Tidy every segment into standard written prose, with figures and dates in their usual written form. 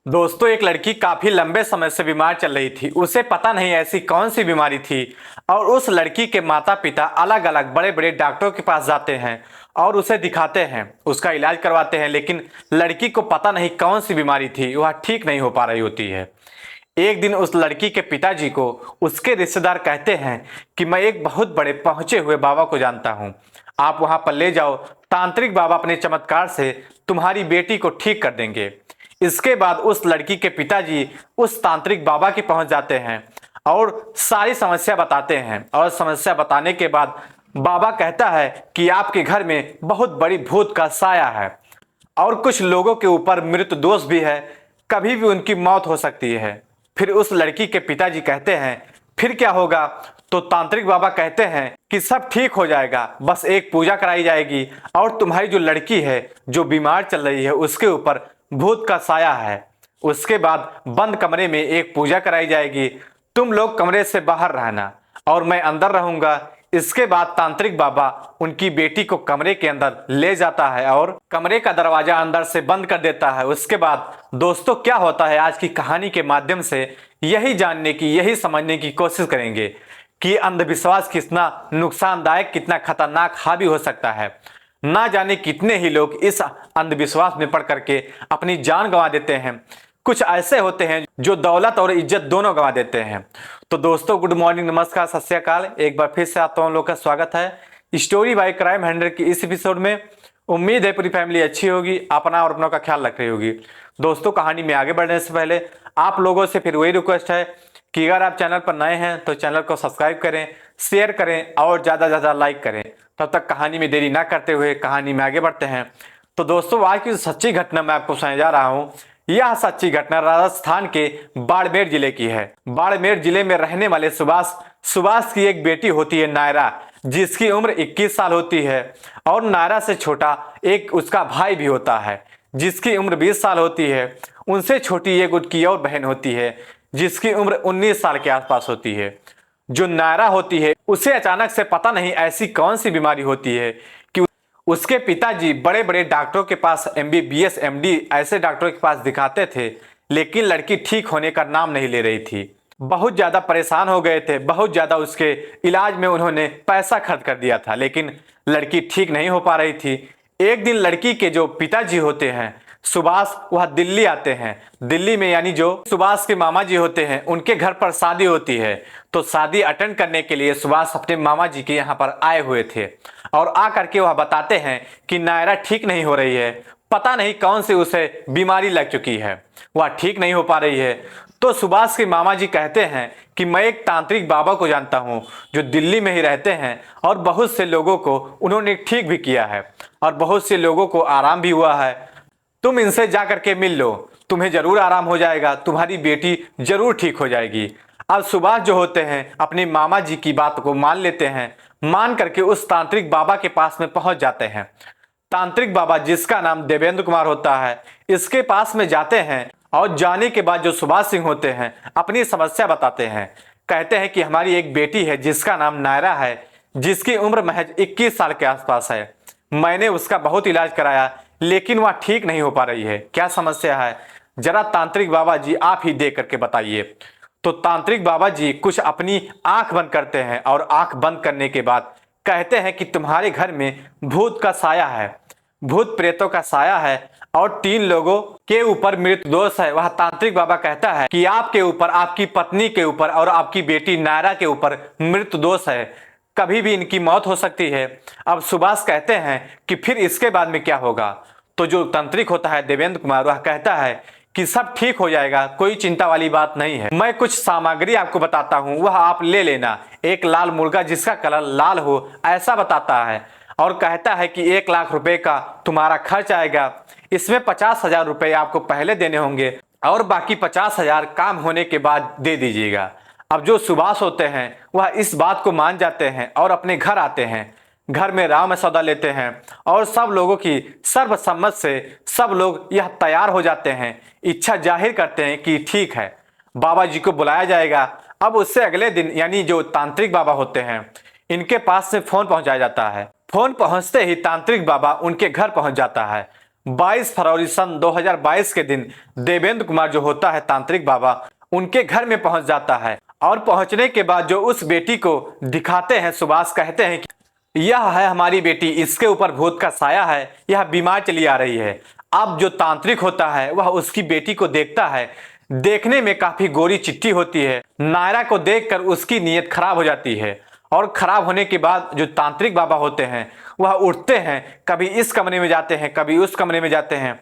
दोस्तों, एक लड़की काफी लंबे समय से बीमार चल रही थी। उसे पता नहीं ऐसी कौन सी बीमारी थी और उस लड़की के माता पिता अलग अलग बड़े बड़े डॉक्टरों के पास जाते हैं और उसे दिखाते हैं, उसका इलाज करवाते हैं, लेकिन लड़की को पता नहीं कौन सी बीमारी थी, वह ठीक नहीं हो पा रही होती है। एक दिन उस लड़की के पिताजी को उसके रिश्तेदार कहते हैं कि मैं एक बहुत बड़े पहुंचे हुए बाबा को जानता हूं, आप वहां पर ले जाओ, तांत्रिक बाबा अपने चमत्कार से तुम्हारी बेटी को ठीक कर देंगे। इसके बाद उस लड़की के पिताजी उस तांत्रिक बाबा के पहुंच जाते हैं और सारी समस्या बताते हैं, और समस्या बताने के बाद बाबा कहता है कि आपके घर में बहुत बड़ी भूत का साया है और कुछ लोगों के ऊपर मृत्यु दोष भी है, कभी भी उनकी मौत हो सकती है। फिर उस लड़की के पिताजी कहते हैं फिर क्या होगा, तो तांत्रिक बाबा कहते हैं कि सब ठीक हो जाएगा, बस एक पूजा कराई जाएगी और तुम्हारी जो लड़की है जो बीमार चल रही है उसके ऊपर भूत का साया है। उसके बाद बंद कमरे में एक पूजा कराई जाएगी, तुम लोग कमरे से बाहर रहना और मैं अंदर रहूंगा। इसके बाद तांत्रिक बाबा उनकी बेटी को कमरे के अंदर ले जाता है और कमरे का दरवाजा अंदर से बंद कर देता है। उसके बाद दोस्तों क्या होता है, आज की कहानी के माध्यम से यही जानने की, यही समझने की कोशिश करेंगे कि अंधविश्वास कितना नुकसानदायक, कितना खतरनाक हावी हो सकता है। ना जाने कितने ही लोग इस अंधविश्वास में पड़ करके अपनी जान गंवा देते हैं। कुछ ऐसे होते हैं जो दौलत और इज्जत दोनों गंवा देते हैं। तो दोस्तों गुड मॉर्निंग, नमस्कार, सत श्री अकाल। एक बार फिर से आप तुम लोग का स्वागत है स्टोरी बाय क्राइम हंड्रेड की इस एपिसोड में। उम्मीद है पूरी फैमिली अच्छी होगी, अपना और अपनों का ख्याल रख रही होगी। दोस्तों कहानी में आगे बढ़ने से पहले आप लोगों से फिर वही रिक्वेस्ट है कि अगर आप चैनल पर नए हैं तो चैनल को सब्सक्राइब करें, शेयर करें और ज़्यादा से ज़्यादा लाइक करें। तब तक कहानी में देरी ना करते हुए कहानी में आगे बढ़ते हैं। तो दोस्तों आज की सच्ची घटना मैं आपको सुनाने जा रहा हूँ। यह सच्ची घटना राजस्थान के बाड़मेर जिले की है। बाड़मेर जिले में रहने वाले सुभाष की एक बेटी होती है नायरा, जिसकी उम्र 21 साल होती है, और नायरा से छोटा एक उसका भाई भी होता है जिसकी उम्र 20 साल होती है। उनसे छोटी एक उसकी और बहन होती है जिसकी उम्र 19 साल के आसपास होती है। जो नायरा होती है उसे अचानक से पता नहीं ऐसी कौन सी बीमारी होती है कि उसके पिताजी बड़े बड़े डॉक्टरों के पास, MBBS MD ऐसे डॉक्टरों के पास दिखाते थे, लेकिन लड़की ठीक होने का नाम नहीं ले रही थी। बहुत ज्यादा परेशान हो गए थे, बहुत ज्यादा उसके इलाज में उन्होंने पैसा खर्च कर दिया था, लेकिन लड़की ठीक नहीं हो पा रही थी। एक दिन लड़की के जो पिताजी होते हैं सुभाष, वह दिल्ली आते हैं। दिल्ली में यानी जो सुभाष के मामा जी होते हैं उनके घर पर शादी होती है। तो शादी अटेंड करने के लिए सुभाष अपने मामा जी के यहाँ पर आए हुए थे और आ करके वह बताते हैं कि नायरा ठीक नहीं हो रही है, पता नहीं कौन सी उसे बीमारी लग चुकी है, वह ठीक नहीं हो पा रही है। तो सुभाष के मामा जी कहते हैं कि मैं एक तांत्रिक बाबा को जानता हूँ जो दिल्ली में ही रहते हैं और बहुत से लोगों को उन्होंने ठीक भी किया है और बहुत से लोगों को आराम भी हुआ है। तुम इनसे जा करके मिल लो, तुम्हें जरूर आराम हो जाएगा, तुम्हारी बेटी जरूर ठीक हो जाएगी। अब सुभाष जो होते हैं अपने मामा जी की बात को मान लेते हैं, मान करके उस तांत्रिक बाबा के पास में पहुंच जाते हैं। तांत्रिक बाबा जिसका नाम देवेंद्र कुमार होता है, इसके पास में जाते हैं और जाने के बाद जो सुभाष सिंह होते हैं अपनी समस्या बताते हैं। कहते हैं कि हमारी एक बेटी है जिसका नाम नायरा है, जिसकी उम्र महज 21 साल के आसपास है। मैंने उसका बहुत इलाज कराया लेकिन वह ठीक नहीं हो पा रही है, क्या समस्या है जरा तांत्रिक बाबा जी आप ही देख करके बताइए। तो तांत्रिक बाबा जी कुछ अपनी आंख बंद करते हैं और आंख बंद करने के बाद कहते हैं कि तुम्हारे घर में भूत का साया है, भूत प्रेतों का साया है और 3 लोगों के ऊपर मृत्यु दोष है। वह तांत्रिक बाबा कहता है कि आपके ऊपर, आपकी पत्नी के ऊपर और आपकी बेटी नायरा के ऊपर मृत्यु दोष है, कभी भी इनकी मौत हो सकती है। अब सुभाष कहते हैं कि फिर इसके बाद में क्या होगा। तो जो तांत्रिक होता है देवेंद्र कुमार, वह कहता है कि सब ठीक हो जाएगा, कोई चिंता वाली बात नहीं है। मैं कुछ सामग्री आपको बताता हूँ, वह आप ले लेना। एक लाल मुर्गा जिसका कलर लाल हो ऐसा बताता है और कहता है कि 1 लाख रुपए का तुम्हारा खर्च आएगा। इसमें 50,000 रुपए आपको पहले देने होंगे और बाकी 50,000 काम होने के बाद दे दीजिएगा। अब जो सुभाष होते हैं वह इस बात को मान जाते हैं और अपने घर आते हैं। घर में राम में सौदा लेते हैं और सब लोगों की सर्वसम्मत से सब लोग यह तैयार हो जाते हैं, इच्छा जाहिर करते हैं कि ठीक है बाबा जी को बुलाया जाएगा। अब उससे अगले दिन यानी जो तांत्रिक बाबा होते हैं इनके पास से फोन पहुंचाया जाता है। फोन पहुंचते ही तांत्रिक बाबा उनके घर पहुंच जाता है। 22 फरवरी सन 2022 के दिन देवेंद्र कुमार जो होता है तांत्रिक बाबा, उनके घर में पहुंच जाता है। और पहुंचने के बाद जो उस बेटी को दिखाते हैं, सुभाष कहते हैं कि यह है हमारी बेटी, इसके ऊपर भूत का साया है, यह बीमार चली आ रही है। अब जो तांत्रिक होता है वह उसकी बेटी को देखता है। देखने में काफी गोरी चिट्टी होती है। नायरा को देखकर उसकी नीयत खराब हो जाती है। और खराब होने के बाद जो तांत्रिक बाबा होते हैं वह उठते हैं, कभी इस कमरे में जाते हैं, कभी उस कमरे में जाते हैं,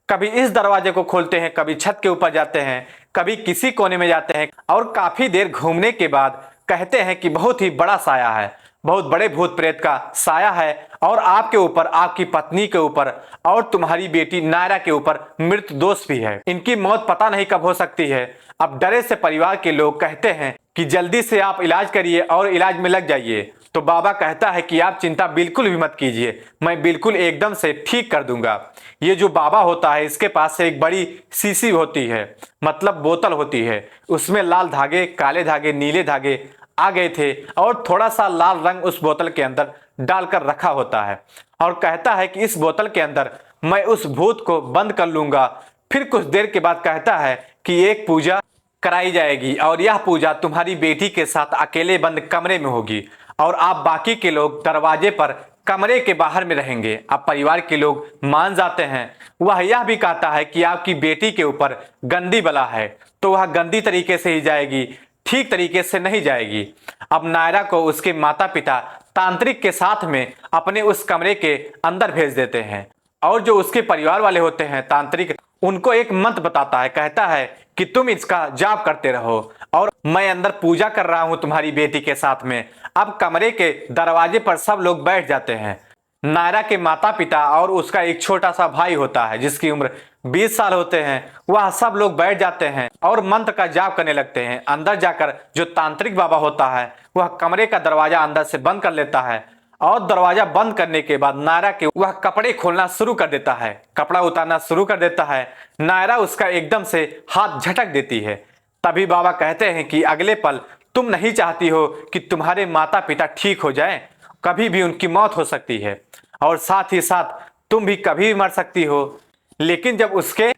कभी इस दरवाजे को खोलते हैं, कभी छत के ऊपर जाते हैं, कभी किसी कोने में जाते हैं। और काफी देर घूमने के बाद कहते हैं कि बहुत ही बड़ा साया है, बहुत बड़े भूत प्रेत का साया है और आपके ऊपर, आपकी पत्नी के ऊपर और तुम्हारी बेटी नायरा के ऊपर मृत्यु दोष भी है। इनकी मौत पता नहीं कब हो सकती है। अब डरे से परिवार के लोग कहते हैं कि जल्दी से आप इलाज करिए और इलाज में लग जाइए। तो बाबा कहता है कि आप चिंता बिल्कुल भी मत कीजिए, मैं बिल्कुल एकदम से ठीक कर दूंगा। ये जो बाबा होता है इसके पास से एक बड़ी शीशी होती है, मतलब बोतल होती है, उसमें लाल धागे, काले धागे, नीले धागे आ गए थे और थोड़ा सा लाल रंग उस बोतल के अंदर डालकर रखा होता है। और कहता है कि इस बोतल के अंदर मैं उस भूत को बंद कर लूंगा। फिर कुछ देर के बाद कहता है कि एक पूजा कराई जाएगी और यह पूजा तुम्हारी बेटी के साथ अकेले बंद कमरे में होगी और आप बाकी के लोग दरवाजे पर कमरे के बाहर में रहेंगे। अब परिवार के लोग मान जाते हैं। वह यह भी कहता है कि आपकी बेटी के ऊपर गंदी बला है तो वह गंदी तरीके से ही जाएगी, ठीक तरीके से नहीं जाएगी। अब नायरा को उसके माता पिता तांत्रिक के साथ में अपने उस कमरे के अंदर भेज देते हैं और जो उसके परिवार वाले होते हैं तांत्रिक, उनको एक मंत्र बताता है। कहता है कि तुम इसका जाप करते रहो और मैं अंदर पूजा कर रहा हूं तुम्हारी बेटी के साथ में। अब कमरे के दरवाजे पर सब लोग बैठ जाते हैं। नायरा के माता पिता और उसका एक छोटा सा भाई होता है जिसकी उम्र 20 साल होते हैं। वह सब लोग बैठ जाते हैं और मंत्र का जाप करने लगते हैं। अंदर जाकर जो तांत्रिक बाबा होता है वह कमरे का दरवाजा अंदर से बंद कर लेता है और दरवाजा बंद करने के बाद नायरा के वह कपड़े खोलना शुरू कर देता है, कपड़ा उतारना शुरू कर देता है। नायरा उसका एकदम से हाथ झटक देती है। तभी बाबा कहते हैं कि अगले पल तुम नहीं चाहती हो कि तुम्हारे माता पिता ठीक हो जाएं, कभी भी उनकी मौत हो सकती है और साथ ही साथ तुम भी कभी भी मर सकती हो। लेकिन जब उसके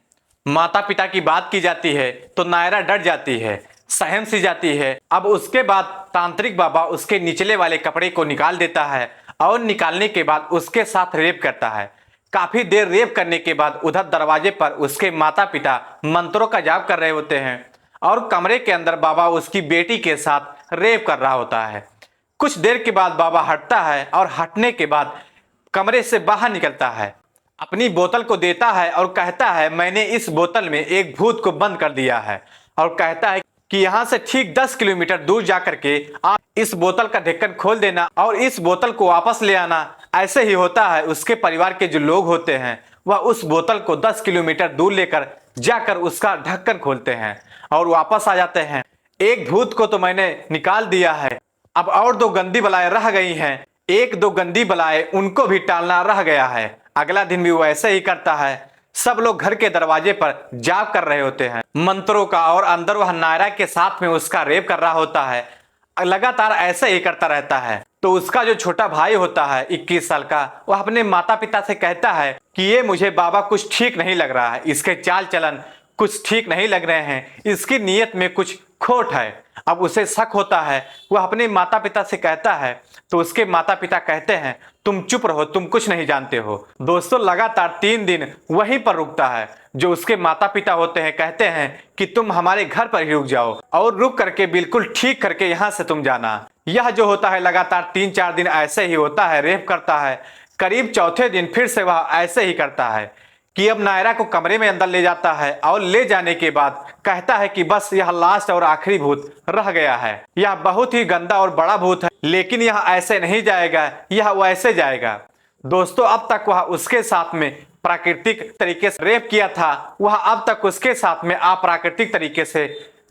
माता पिता की बात की जाती है तो नायरा डर जाती है, सहम सी जाती है। अब उसके बाद तांत्रिक बाबा उसके निचले वाले कपड़े को निकाल देता है और निकालने के बाद उसके साथ रेप करता है। काफी देर रेप करने के बाद उधर दरवाजे पर उसके माता पिता मंत्रों का जाप कर रहे होते हैं और कमरे के अंदर बाबा उसकी बेटी के साथ रेप कर रहा होता है। कुछ देर के बाद बाबा हटता है और हटने के बाद कमरे से बाहर निकलता है, अपनी बोतल को देता है और कहता है मैंने इस बोतल में एक भूत को बंद कर दिया है। और कहता है कि यहाँ से ठीक 10 किलोमीटर दूर जाकर के आप इस बोतल का ढक्कन खोल देना और इस बोतल को वापस ले आना। ऐसे ही होता है। उसके परिवार के जो लोग होते हैं वह उस बोतल को 10 किलोमीटर दूर लेकर जाकर उसका ढक्कन खोलते हैं और वापस आ जाते हैं। एक भूत को तो मैंने निकाल दिया है, अब और 2 गंदी बलाएं रह गई हैं। 1-2 गंदी बलाएं उनको भी टालना रह गया है। अगला दिन भी वो ऐसे ही करता है। सब लोग घर के दरवाजे पर जाप कर रहे होते हैं मंत्रों का और अंदर वह नायरा के साथ में उसका रेप कर रहा होता है। लगातार ऐसे ही करता रहता है। तो उसका जो छोटा भाई होता है 21 साल का, वह अपने माता पिता से कहता है कि ये मुझे बाबा कुछ ठीक नहीं लग रहा है, इसके चाल चलन कुछ ठीक नहीं लग रहे हैं, इसकी नीयत में कुछ खोट है। अब उसे शक होता है। वह अपने माता पिता से कहता है तो उसके माता पिता कहते हैं तुम चुप रहो, तुम कुछ नहीं जानते हो। दोस्तों लगातार 3 दिन वहीं पर रुकता है। जो उसके माता पिता होते हैं कहते हैं कि तुम हमारे घर पर ही रुक जाओ और रुक करके बिल्कुल ठीक करके यहाँ से तुम जाना। यह जो होता है लगातार 3-4 दिन ऐसे ही होता है, रेप करता है। करीब चौथे दिन फिर से वह ऐसे ही करता है कि अब नायरा को कमरे में अंदर ले जाता है और ले जाने के बाद कहता है कि बस यह लास्ट और आखिरी भूत रह गया है। यह बहुत ही गंदा और बड़ा भूत है, लेकिन यह ऐसे नहीं जाएगा, यह वैसे जाएगा। दोस्तों अब तक वह उसके साथ में प्राकृतिक तरीके से रेप किया था, वह अब तक उसके साथ में अप्राकृतिक तरीके से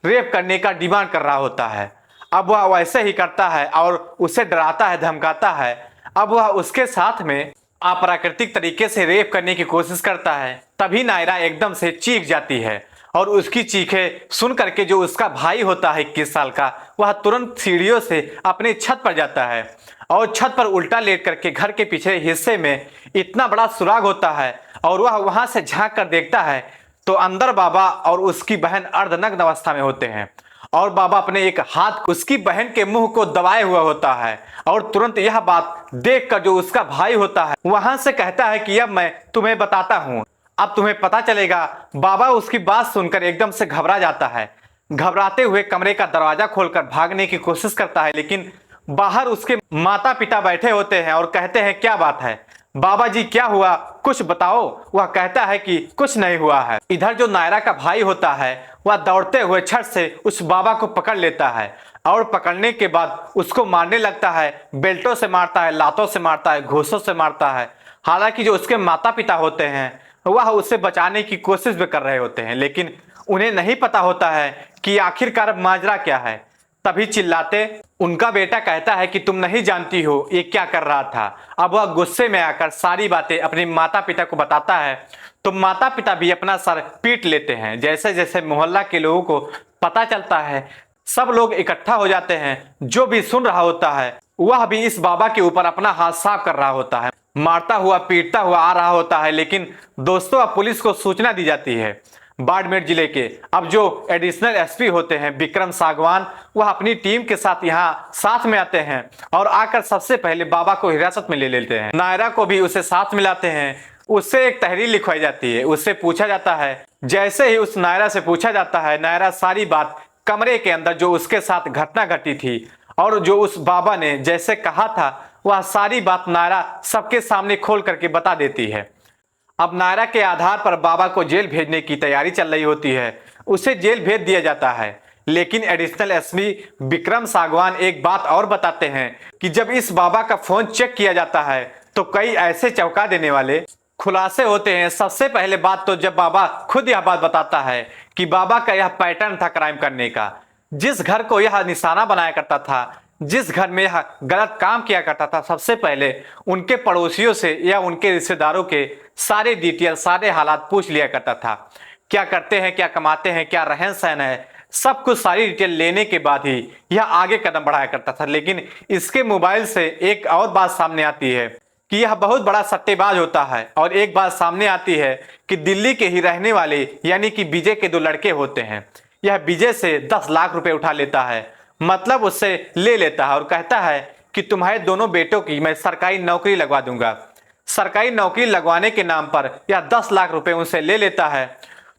रेप करने का डिमांड कर रहा होता है। अब वह वैसे ही करता है और उसे डराता है, धमकाता है। अब वह उसके साथ में अप्राकृतिक तरीके से रेप करने की कोशिश करता है। तभी नायरा एकदम से चीख जाती है और उसकी चीखें सुन करके जो उसका भाई होता है 21 साल का, वह तुरंत सीढ़ियों से अपने छत पर जाता है और छत पर उल्टा लेट करके घर के पीछे हिस्से में इतना बड़ा सुराग होता है और वह वहां से झांक कर देखता है तो अंदर बाबा और उसकी बहन अर्धनग्न अवस्था में होते हैं और बाबा अपने एक हाथ उसकी बहन के मुंह को दबाए हुआ होता है और तुरंत यह बात देखकर जो उसका भाई होता है वहां से कहता है कि अब मैं तुम्हें बताता हूं, अब तुम्हें पता चलेगा। बाबा उसकी बात सुनकर एकदम से घबरा जाता है, घबराते हुए कमरे का दरवाजा खोलकर भागने की कोशिश करता है, लेकिन बाहर उसके माता पिता बैठे होते हैं और कहते हैं क्या बात है बाबा जी, क्या हुआ, कुछ बताओ। वह कहता है कि कुछ नहीं हुआ है। इधर जो नायरा का भाई होता है वह दौड़ते हुए छट से उस बाबा को पकड़ लेता है और पकड़ने के बाद उसको मारने लगता है, बेल्टों से मारता है, लातों से मारता है, घूंसों से मारता है। हालांकि जो उसके माता पिता होते हैं वह उसे बचाने की कोशिश भी कर रहे होते हैं, लेकिन उन्हें नहीं पता होता है कि आखिरकार माजरा क्या है। तभी चिल्लाते उनका बेटा कहता है कि तुम नहीं जानती हो ये क्या कर रहा था। अब वह गुस्से में आकर सारी बातें अपने माता पिता को बताता है तो माता पिता भी अपना सर पीट लेते हैं। जैसे जैसे मोहल्ला के लोगों को पता चलता है सब लोग इकट्ठा हो जाते हैं। जो भी सुन रहा होता है वह भी इस बाबा के ऊपर अपना हाथ साफ कर रहा होता है, मारता हुआ पीटता हुआ आ रहा होता है। लेकिन दोस्तों अब पुलिस को सूचना दी जाती है। बाड़मेर जिले के अब जो एडिशनल एसपी होते हैं विक्रम सागवान, वह अपनी टीम के साथ यहाँ साथ में आते हैं और आकर सबसे पहले बाबा को हिरासत में ले लेते हैं। नायरा को भी उसे साथ मिलाते हैं। उससे एक तहरीर लिखवाई जाती है, उससे पूछा जाता है। जैसे ही उस नायरा से पूछा जाता है नायरा सारी बात कमरे के अंदर जो उसके साथ घटना घटी थी और जो उस बाबा ने जैसे कहा था वह सारी बात नायरा सबके सामने खोल करके बता देती है। अब नायरा के आधार पर बाबा को जेल भेजने की तैयारी चल रही होती है, उसे जेल भेज दिया जाता है। लेकिन एडिशनल एसपी विक्रम सागवान एक बात और बताते हैं कि जब इस बाबा का फोन चेक किया जाता है तो कई ऐसे चौंका देने वाले खुलासे होते हैं। सबसे पहले बात तो जब बाबा खुद यह बात बताता है कि बाबा का यह पैटर्न था क्राइम करने का, जिस घर को यह निशाना बनाया करता था, जिस घर में यह गलत काम किया करता था, सबसे पहले उनके पड़ोसियों से या उनके रिश्तेदारों के सारे डिटेल सारे हालात पूछ लिया करता था। क्या करते हैं, क्या कमाते हैं, क्या रहन सहन है, सब कुछ सारी डिटेल लेने के बाद ही यह आगे कदम बढ़ाया करता था। लेकिन इसके मोबाइल से एक और बात सामने आती है कि यह बहुत बड़ा सट्टेबाज होता है। और एक बात सामने आती है कि दिल्ली के ही रहने वाले यानी कि विजय के दो लड़के होते हैं, यह विजय से 10 लाख रुपए उठा लेता है, मतलब उससे ले लेता है और कहता है कि तुम्हारे दोनों बेटों की मैं सरकारी नौकरी लगवा दूंगा। सरकारी नौकरी लगवाने के नाम पर यह 10 लाख रुपए उनसे ले लेता है।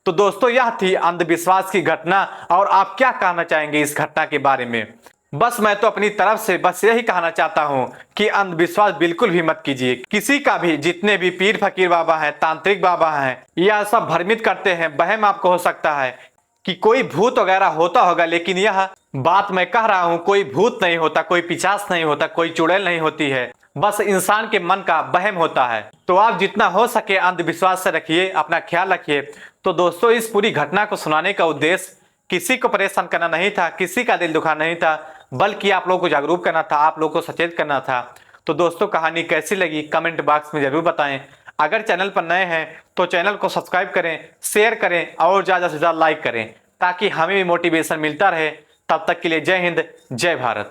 तो दोस्तों यह थी अंधविश्वास की घटना। और आप क्या कहना चाहेंगे इस घटना के बारे में? बस मैं तो अपनी तरफ से बस यही कहना चाहता हूं कि अंधविश्वास बिल्कुल भी मत कीजिए। किसी का भी, जितने भी पीर फकीर बाबा हैं, तांत्रिक बाबा हैं, यह सब भ्रमित करते हैं। वहम आपको हो सकता है कि कोई भूत वगैरह होता होगा, लेकिन यह बात मैं कह रहा हूं कोई भूत नहीं होता, कोई पिशाच नहीं होता, कोई चुड़ैल नहीं होती है, बस इंसान के मन का वहम होता है। तो आप जितना हो सके अंधविश्वास से रखिए, अपना ख्याल रखिए। तो दोस्तों इस पूरी घटना को सुनाने का उद्देश्य किसी को परेशान करना नहीं था, किसी का दिल दुखाना नहीं था, बल्कि आप लोगों को जागरूक करना था, आप लोगों को सचेत करना था। तो दोस्तों कहानी कैसी लगी कमेंट बॉक्स में जरूर बताएं। अगर चैनल पर नए हैं तो चैनल को सब्सक्राइब करें, शेयर करें और ज़्यादा से ज़्यादा लाइक करें ताकि हमें भी मोटिवेशन मिलता रहे। तब तक के लिए जय हिंद, जय भारत।